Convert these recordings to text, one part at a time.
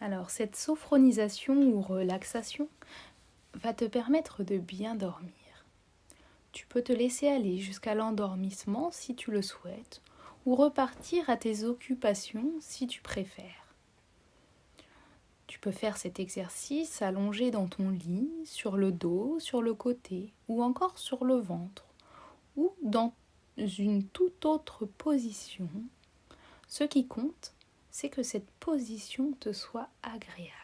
Alors, cette sophronisation ou relaxation va te permettre de bien dormir. Tu peux te laisser aller jusqu'à l'endormissement si tu le souhaites, ou repartir à tes occupations si tu préfères. Tu peux faire cet exercice allongé dans ton lit, sur le dos, sur le côté, ou encore sur le ventre, ou dans une toute autre position. Ce qui compte, c'est que cette position te soit agréable.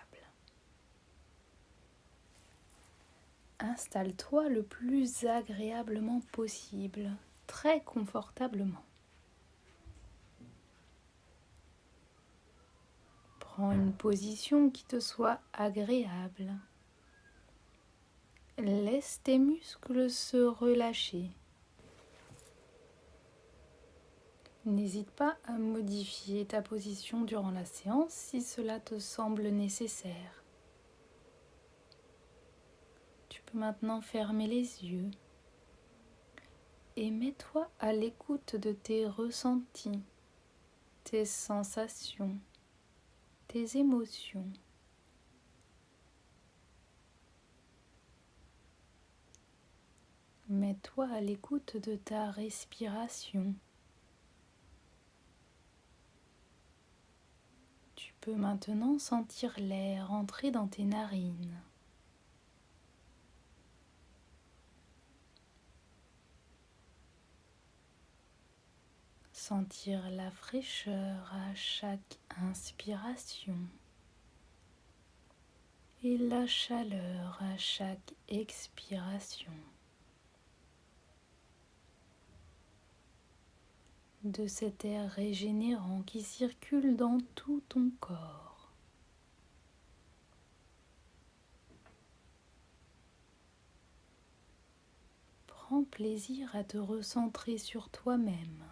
Installe-toi le plus agréablement possible, très confortablement. Prends une position qui te soit agréable. Laisse tes muscles se relâcher. N'hésite pas à modifier ta position durant la séance si cela te semble nécessaire. Tu peux maintenant fermer les yeux et mets-toi à l'écoute de tes ressentis, tes sensations, tes émotions. Mets-toi à l'écoute de ta respiration. Tu peux maintenant sentir l'air entrer dans tes narines. Sentir la fraîcheur à chaque inspiration et la chaleur à chaque expiration. De cet air régénérant qui circule dans tout ton corps. Prends plaisir à te recentrer sur toi-même.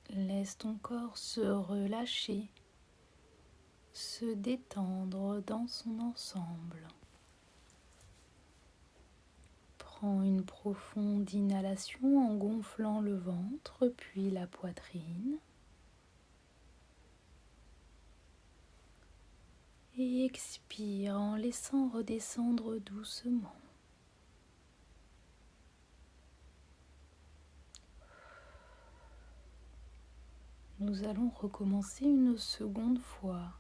Laisse ton corps se relâcher, se détendre dans son ensemble. Prends une profonde inhalation en gonflant le ventre puis la poitrine. Et expire en laissant redescendre doucement. Nous allons recommencer une seconde fois.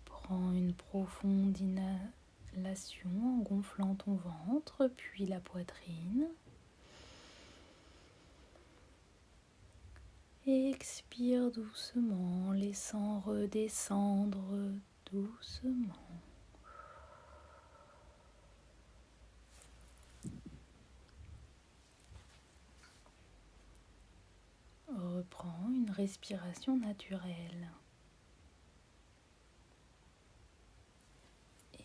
Prends une profonde inhalation en gonflant ton ventre, puis la poitrine. Et expire doucement en laissant redescendre doucement. Reprends une respiration naturelle.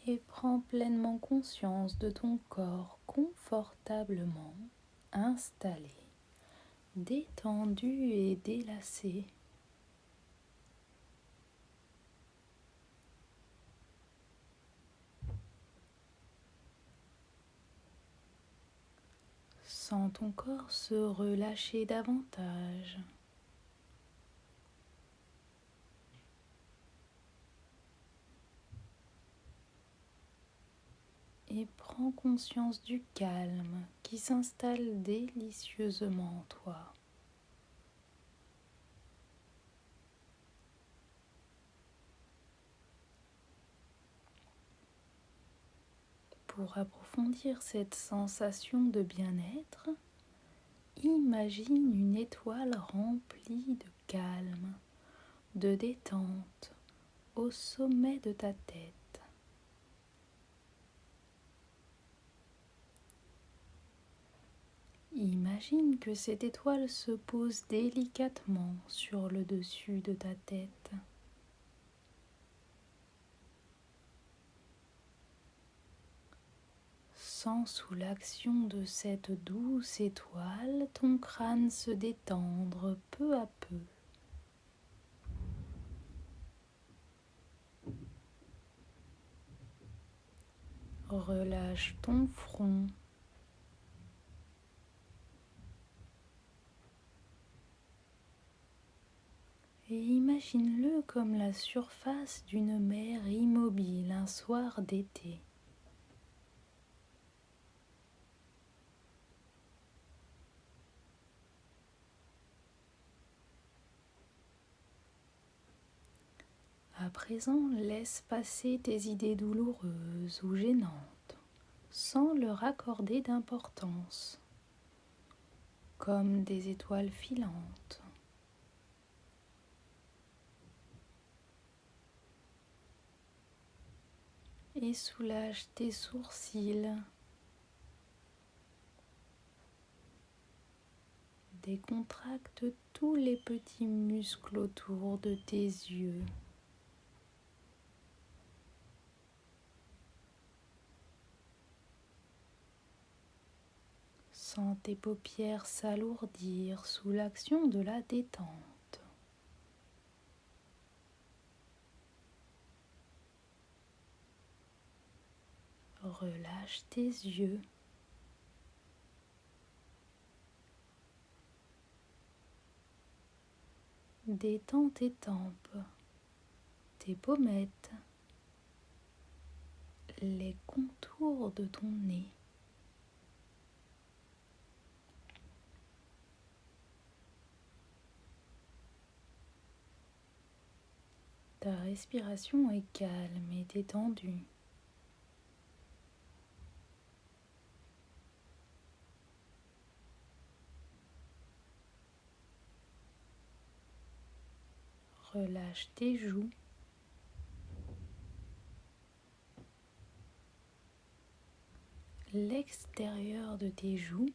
Et prends pleinement conscience de ton corps confortablement installé, détendu et délassé. Sens ton corps se relâcher davantage. Et prends conscience du calme qui s'installe délicieusement en toi. Pour approfondir cette sensation de bien-être, imagine une étoile remplie de calme, de détente au sommet de ta tête. Imagine que cette étoile se pose délicatement sur le dessus de ta tête. Sens sous l'action de cette douce étoile ton crâne se détendre peu à peu. Relâche ton front, et imagine-le comme la surface d'une mer immobile un soir d'été. À présent, laisse passer tes idées douloureuses ou gênantes, sans leur accorder d'importance, comme des étoiles filantes. Et soulage tes sourcils, décontracte tous les petits muscles autour de tes yeux. Sens tes paupières s'alourdir sous l'action de la détente. Relâche tes yeux. Détends tes tempes, tes pommettes, les contours de ton nez. Ta respiration est calme et détendue. Relâche tes joues. L'extérieur de tes joues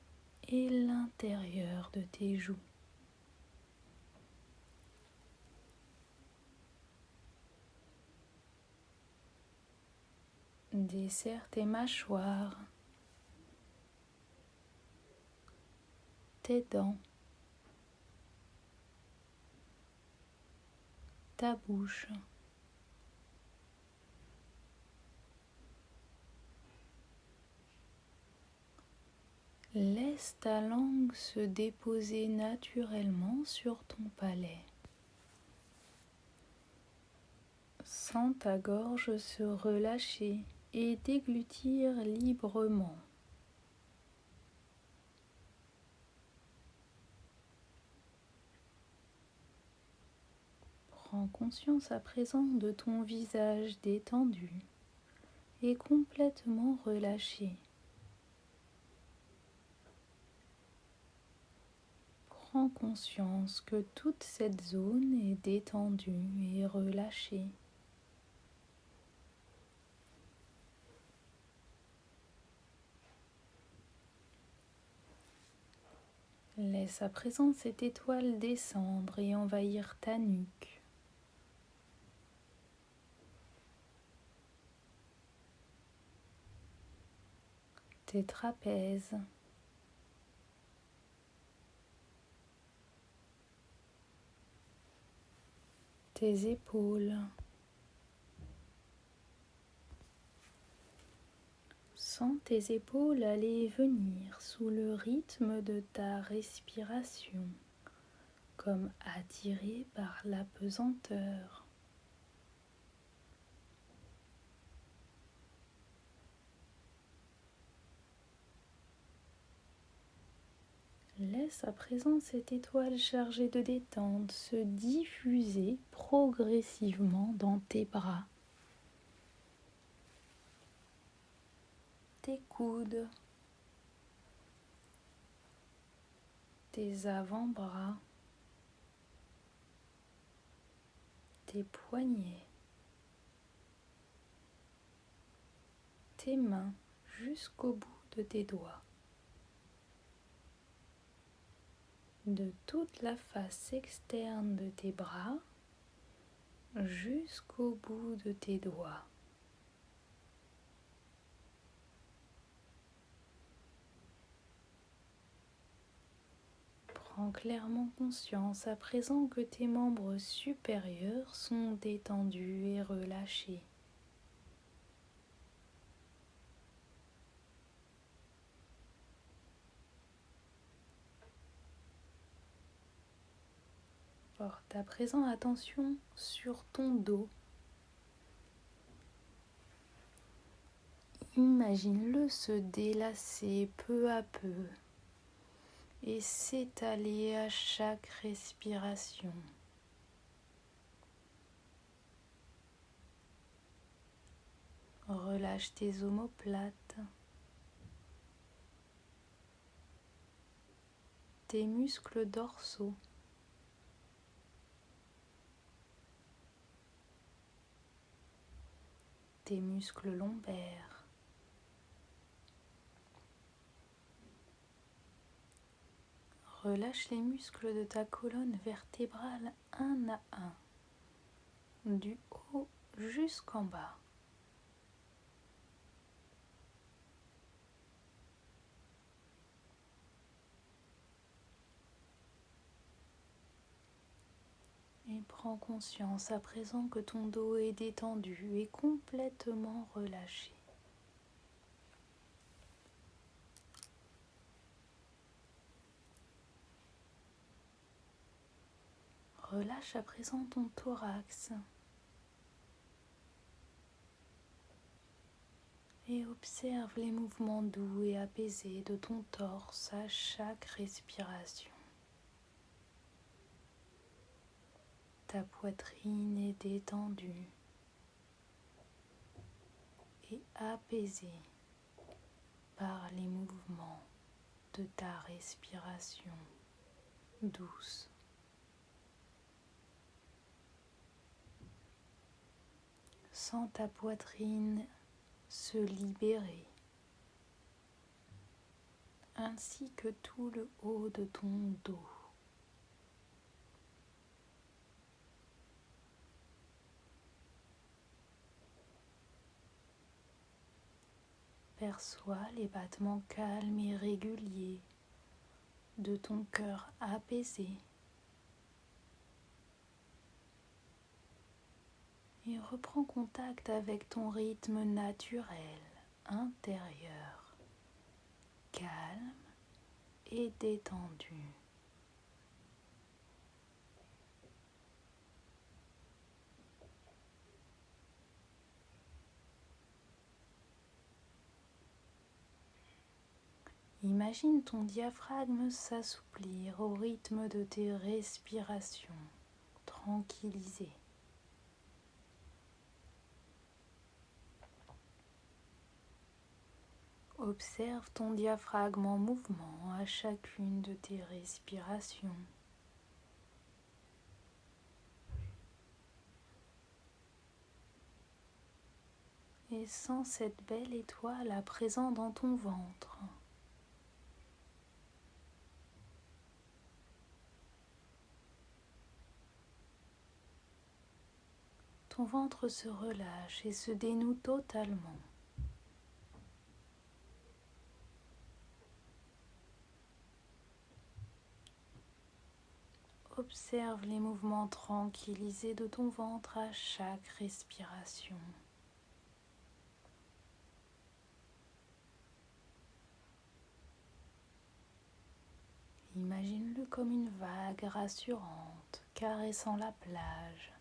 et l'intérieur de tes joues. Desserre tes mâchoires, tes dents, ta bouche. Laisse ta langue se déposer naturellement sur ton palais. Sens ta gorge se relâcher et déglutir librement. Prends conscience à présent de ton visage détendu et complètement relâché. Prends conscience que toute cette zone est détendue et relâchée. Laisse à présent cette étoile descendre et envahir ta nuque. Tes trapèzes. Tes épaules. Sens tes épaules aller et venir sous le rythme de ta respiration, comme attirées par la pesanteur. Laisse à présent cette étoile chargée de détente se diffuser progressivement dans tes bras, tes coudes, tes avant-bras, tes poignets, tes mains jusqu'au bout de tes doigts. De toute la face externe de tes bras jusqu'au bout de tes doigts. Prends clairement conscience à présent que tes membres supérieurs sont détendus et relâchés. Porte à présent attention sur ton dos. Imagine-le se délasser peu à peu et s'étaler à chaque respiration. Relâche tes omoplates, tes muscles dorsaux, tes muscles lombaires. Relâche les muscles de ta colonne vertébrale un à un, du haut jusqu'en bas. Et prends conscience à présent que ton dos est détendu et complètement relâché. Relâche à présent ton thorax et observe les mouvements doux et apaisés de ton torse à chaque respiration. Ta poitrine est détendue et apaisée par les mouvements de ta respiration douce. Sens ta poitrine se libérer, ainsi que tout le haut de ton dos. Perçois les battements calmes et réguliers de ton cœur apaisé et reprends contact avec ton rythme naturel intérieur, calme et détendu. Imagine ton diaphragme s'assouplir au rythme de tes respirations, tranquillisé. Observe ton diaphragme en mouvement à chacune de tes respirations. Et sens cette belle étoile à présent dans ton ventre. Ton ventre se relâche et se dénoue totalement. Observe les mouvements tranquillisés de ton ventre à chaque respiration. Imagine-le comme une vague rassurante caressant la plage.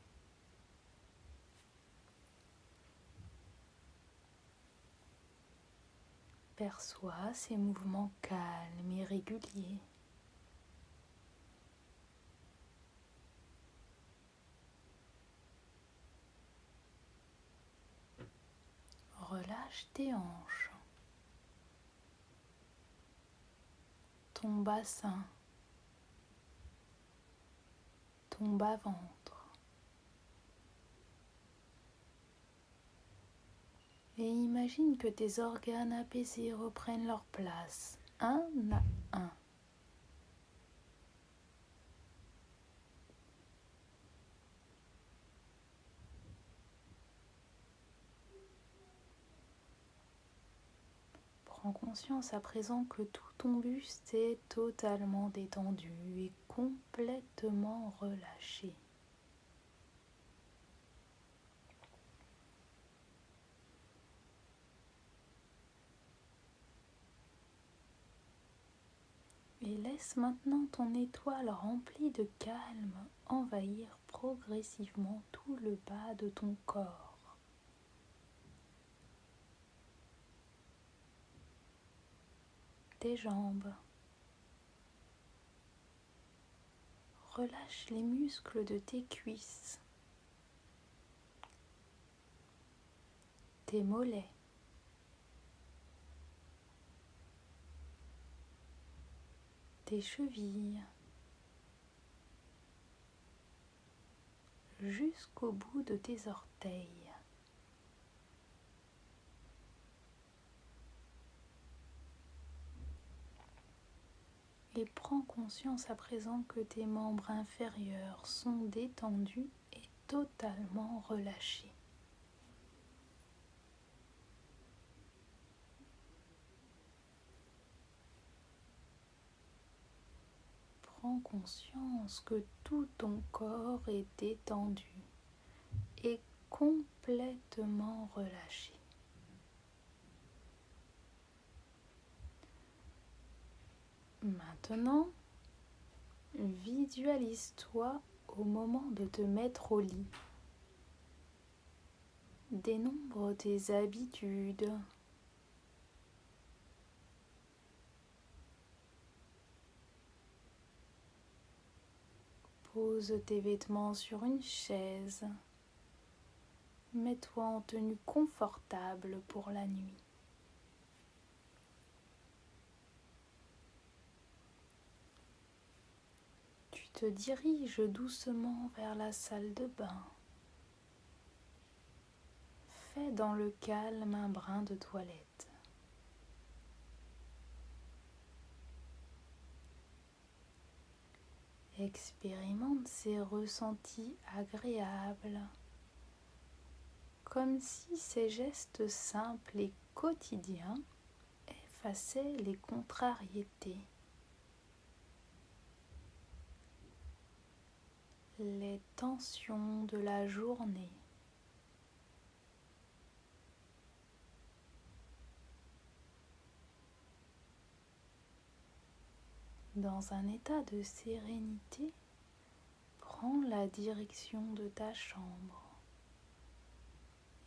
Perçois ces mouvements calmes et réguliers. Relâche tes hanches, ton bassin, ton bas-ventre. Et imagine que tes organes apaisés reprennent leur place, un à un. Prends conscience à présent que tout ton buste est totalement détendu et complètement relâché. Et laisse maintenant ton étoile remplie de calme envahir progressivement tout le bas de ton corps. Tes jambes. Relâche les muscles de tes cuisses. Tes mollets. Tes chevilles. Jusqu'au bout de tes orteils. Et prends conscience à présent que tes membres inférieurs sont détendus et totalement relâchés. Prends conscience que tout ton corps est détendu et complètement relâché. Maintenant, visualise-toi au moment de te mettre au lit. Dénombre tes habitudes. Pose tes vêtements sur une chaise. Mets-toi en tenue confortable pour la nuit. Tu te diriges doucement vers la salle de bain. Fais dans le calme un brin de toilette. Expérimente ces ressentis agréables, comme si ces gestes simples et quotidiens effaçaient les contrariétés, les tensions de la journée. Dans un état de sérénité, prends la direction de ta chambre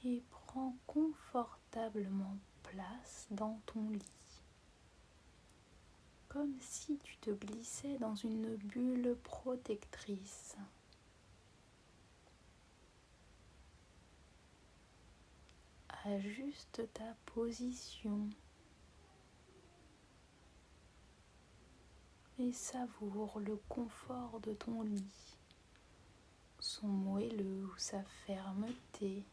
et prends confortablement place dans ton lit, comme si tu te glissais dans une bulle protectrice. Ajuste ta position et savoure le confort de ton lit, son moelleux ou sa fermeté.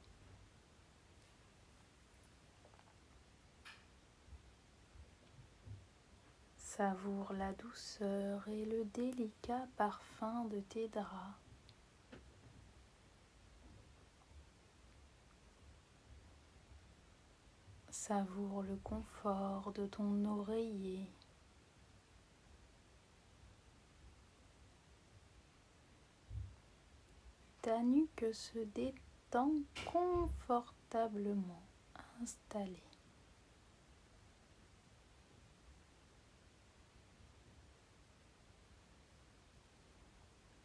Savoure la douceur et le délicat parfum de tes draps. Savoure le confort de ton oreiller. Ta nuque se détend confortablement installée.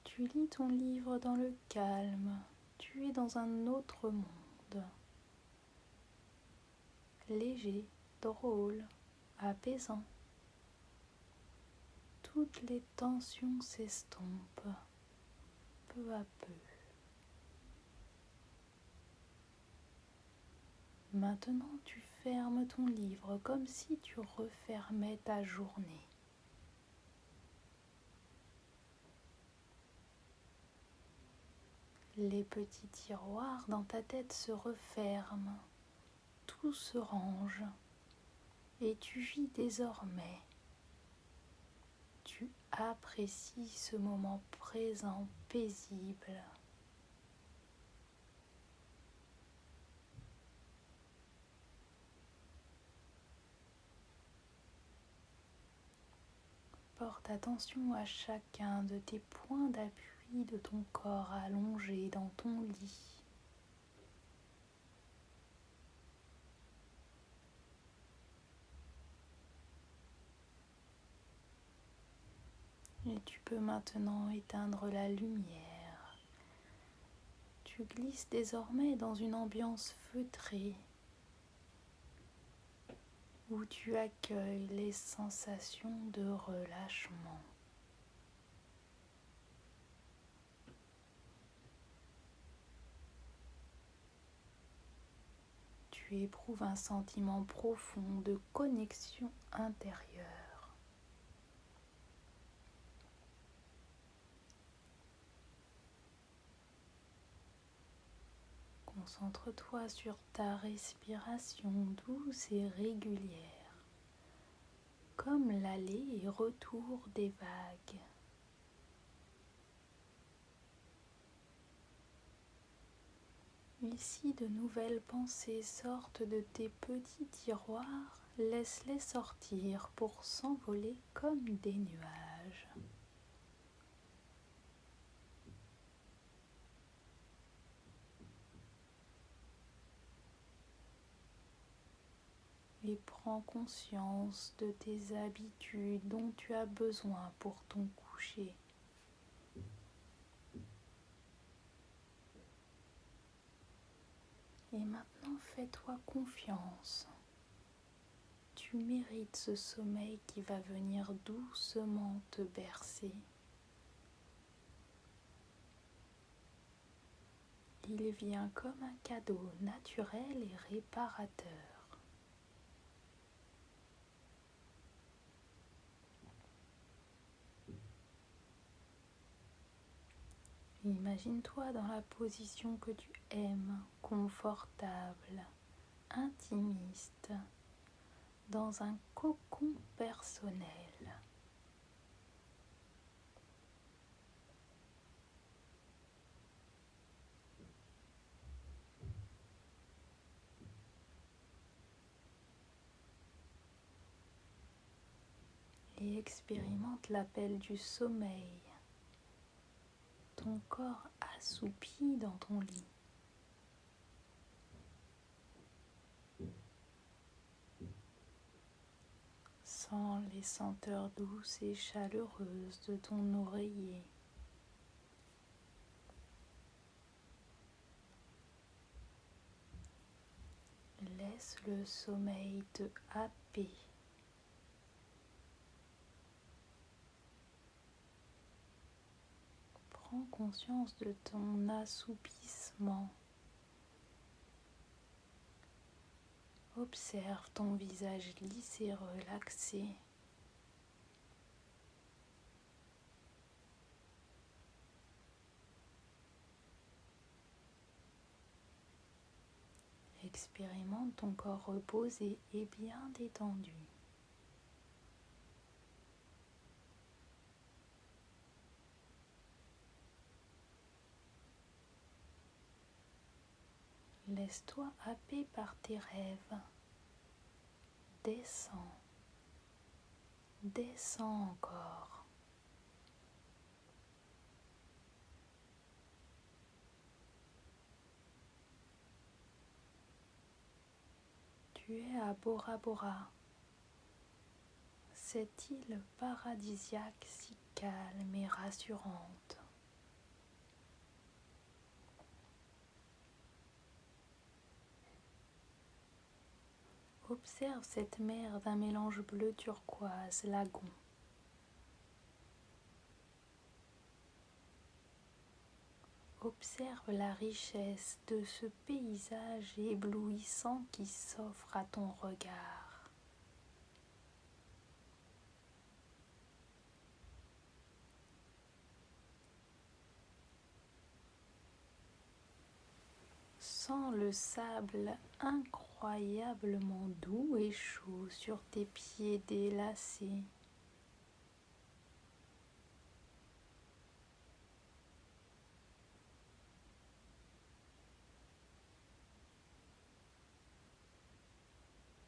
Tu lis ton livre dans le calme. Tu es dans un autre monde. Léger, drôle, apaisant. Toutes les tensions s'estompent peu à peu. Maintenant, tu fermes ton livre comme si tu refermais ta journée. Les petits tiroirs dans ta tête se referment, tout se range et tu vis désormais. Tu apprécies ce moment présent paisible. Porte attention à chacun de tes points d'appui de ton corps allongé dans ton lit. Et tu peux maintenant éteindre la lumière. Tu glisses désormais dans une ambiance feutrée où tu accueilles les sensations de relâchement. Tu éprouves un sentiment profond de connexion intérieure. Concentre-toi sur ta respiration douce et régulière, comme l'aller et retour des vagues. Ici, de nouvelles pensées sortent de tes petits tiroirs, laisse-les sortir pour s'envoler comme des nuages. Et prends conscience de tes habitudes dont tu as besoin pour ton coucher. Et maintenant, fais-toi confiance. Tu mérites ce sommeil qui va venir doucement te bercer. Il vient comme un cadeau naturel et réparateur. Imagine-toi dans la position que tu aimes, confortable, intimiste, dans un cocon personnel. Et expérimente l'appel du sommeil. Ton corps assoupi dans ton lit. Sens les senteurs douces et chaleureuses de ton oreiller. Laisse le sommeil te happer. Prends conscience de ton assoupissement. Observe ton visage lisse et relaxé. Expérimente ton corps reposé et bien détendu. Laisse-toi happer par tes rêves. Descends. Descends encore. Tu es à Bora Bora, cette île paradisiaque si calme et rassurante. Observe cette mer d'un mélange bleu turquoise, lagon. Observe la richesse de ce paysage éblouissant qui s'offre à ton regard. Sens le sable incroyablement doux et chaud sur tes pieds délacés.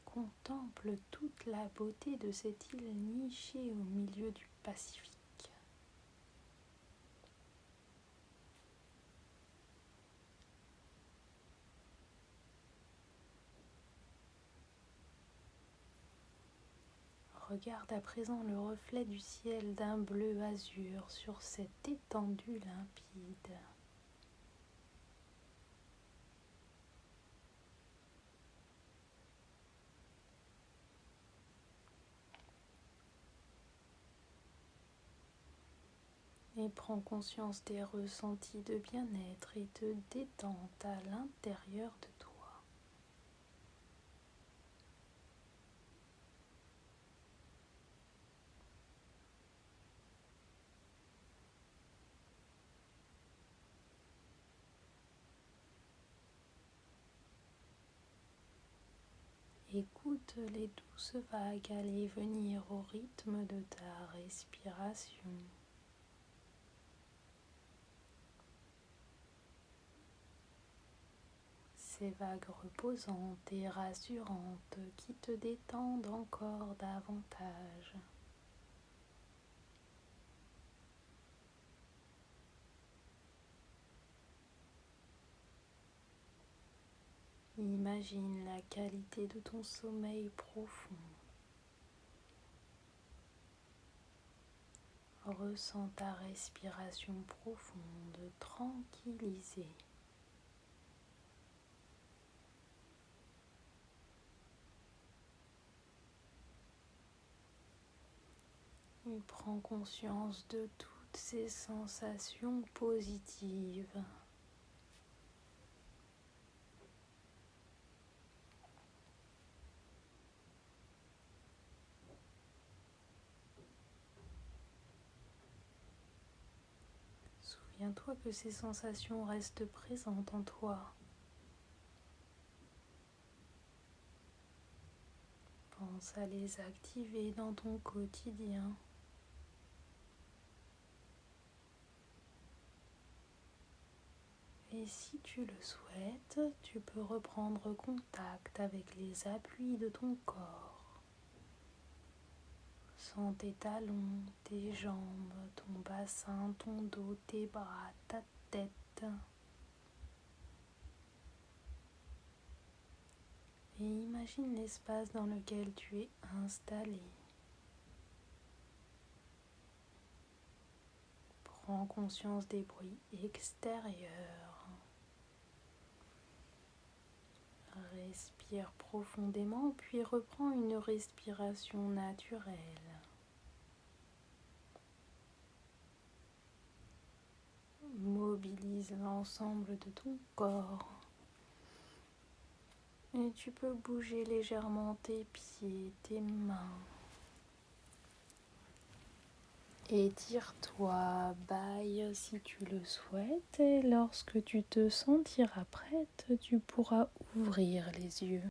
Contemple toute la beauté de cette île nichée au milieu du Pacifique. Regarde à présent le reflet du ciel d'un bleu azur sur cette étendue limpide. Et prends conscience des ressentis de bien-être et de détente à l'intérieur de toi. Écoute les douces vagues aller et venir au rythme de ta respiration. Ces vagues reposantes et rassurantes qui te détendent encore davantage. Imagine la qualité de ton sommeil profond. Ressens ta respiration profonde, tranquillisée. Et prends conscience de toutes ces sensations positives. Souviens-toi que ces sensations restent présentes en toi. Pense à les activer dans ton quotidien. Et si tu le souhaites, tu peux reprendre contact avec les appuis de ton corps. Sens tes talons, tes jambes, ton bassin, ton dos, tes bras, ta tête. Et imagine l'espace dans lequel tu es installé. Prends conscience des bruits extérieurs. Respire profondément, puis reprends une respiration naturelle. Mobilise l'ensemble de ton corps. Et tu peux bouger légèrement tes pieds, tes mains. Étire-toi, bâille si tu le souhaites. Et lorsque tu te sentiras prête, tu pourras ouvrir les yeux.